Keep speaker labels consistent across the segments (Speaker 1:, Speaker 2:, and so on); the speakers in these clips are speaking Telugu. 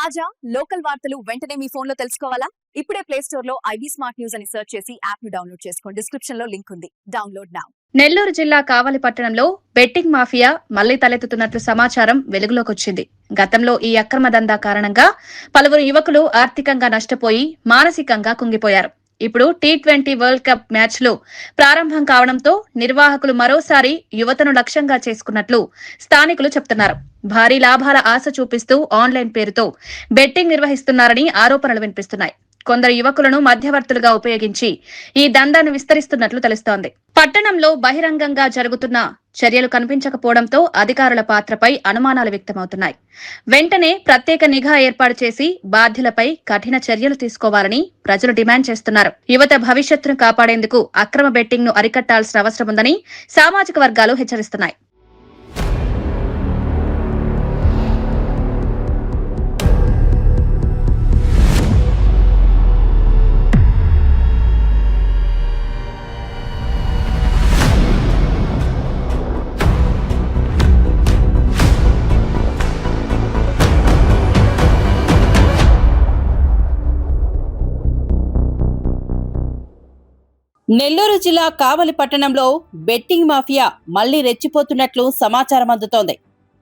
Speaker 1: తాజా లోకల్ వార్తలు వెంటనే మీ ఫోన్ లో తెలుసుకోవాలా? ఇప్పుడే ప్లే స్టోర్ లో ఐబీ స్మార్ట్ న్యూస్ అని సెర్చ్ చేసి యాప్ ను డౌన్లోడ్ చేసుకోండి. డిస్క్రిప్షన్ లో లింక్ ఉంది. Download now.
Speaker 2: నెల్లూరు జిల్లా కావలి పట్టణంలో బెట్టింగ్ మాఫియా మళ్లీ తలెత్తుతున్నట్లు సమాచారం వెలుగులోకొచ్చింది. గతంలో ఈ అక్రమ దందా కారణంగా పలువురు యువకులు ఆర్థికంగా నష్టపోయి మానసికంగా కుంగిపోయారు. ఇప్పుడు టీ20 వరల్డ్ కప్ మ్యాచ్లు ప్రారంభం కావడంతో నిర్వాహకులు మరోసారి యువతను లక్ష్యంగా చేసుకున్నట్లు స్థానికులు చెబుతున్నారు. భారీ లాభాల ఆశ చూపిస్తూ ఆన్లైన్ పేరుతో బెట్టింగ్ నిర్వహిస్తున్నారని ఆరోపణలు వినిపిస్తున్నాయి. కొందరు యువకులను మధ్యవర్తులుగా ఉపయోగించి ఈ దందాను విస్తరిస్తున్నట్లు తెలుస్తోంది. పట్టణంలో బహిరంగంగా జరుగుతున్న చర్యలు కనిపించకపోవడంతో అధికారుల పాత్రపై అనుమానాలు వ్యక్తమవుతున్నాయి. వెంటనే ప్రత్యేక నిఘా ఏర్పాటు చేసి బాధ్యులపై కఠిన చర్యలు తీసుకోవాలని ప్రజలు డిమాండ్ చేస్తున్నారు. యువత భవిష్యత్తును కాపాడేందుకు అక్రమ బెట్టింగ్ ను అరికట్టాల్సిన అవసరం ఉందని సామాజిక వర్గాలు హెచ్చరిస్తున్నాయి.
Speaker 3: నెల్లూరు జిల్లా కావలి పట్టణంలో బెట్టింగ్ మాఫియా మళ్లీ రెచ్చిపోతున్నట్లు సమాచారం అందుతోంది.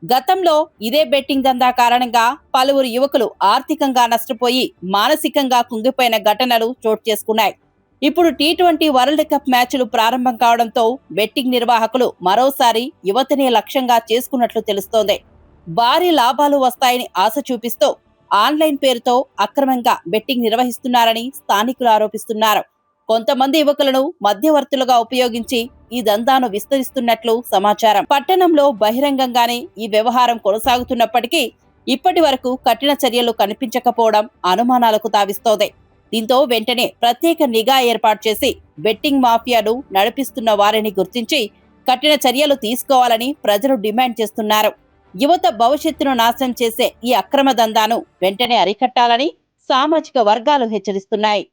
Speaker 3: గతంలో ఇదే బెట్టింగ్ దందా కారణంగా పలువురు యువకులు ఆర్థికంగా నష్టపోయి మానసికంగా కుంగిపోయిన ఘటనలు చోటు చేసుకున్నాయి. ఇప్పుడు టీ20 వరల్డ్ కప్ మ్యాచ్లు ప్రారంభం కావడంతో బెట్టింగ్ నిర్వాహకులు మరోసారి యువతనే లక్ష్యంగా చేసుకున్నట్లు తెలుస్తోంది. భారీ లాభాలు వస్తాయని ఆశ చూపిస్తూ ఆన్లైన్ పేరుతో అక్రమంగా బెట్టింగ్ నిర్వహిస్తున్నారని స్థానికులు ఆరోపిస్తున్నారు. కొంతమంది యువకులను మధ్యవర్తులుగా ఉపయోగించి ఈ దందాను విస్తరిస్తున్నట్లు సమాచారం. పట్టణంలో బహిరంగంగానే ఈ వ్యవహారం కొనసాగుతున్నప్పటికీ ఇప్పటి వరకు కఠిన చర్యలు కనిపించకపోవడం అనుమానాలకు తావిస్తోంది. దీంతో వెంటనే ప్రత్యేక నిఘా ఏర్పాటు చేసి బెట్టింగ్ మాఫియాను నడిపిస్తున్న వారిని గుర్తించి కఠిన చర్యలు తీసుకోవాలని ప్రజలు డిమాండ్ చేస్తున్నారు. యువత భవిష్యత్తును నాశనం చేసే ఈ అక్రమ దందాను వెంటనే అరికట్టాలని సామాజిక వర్గాలు హెచ్చరిస్తున్నాయి.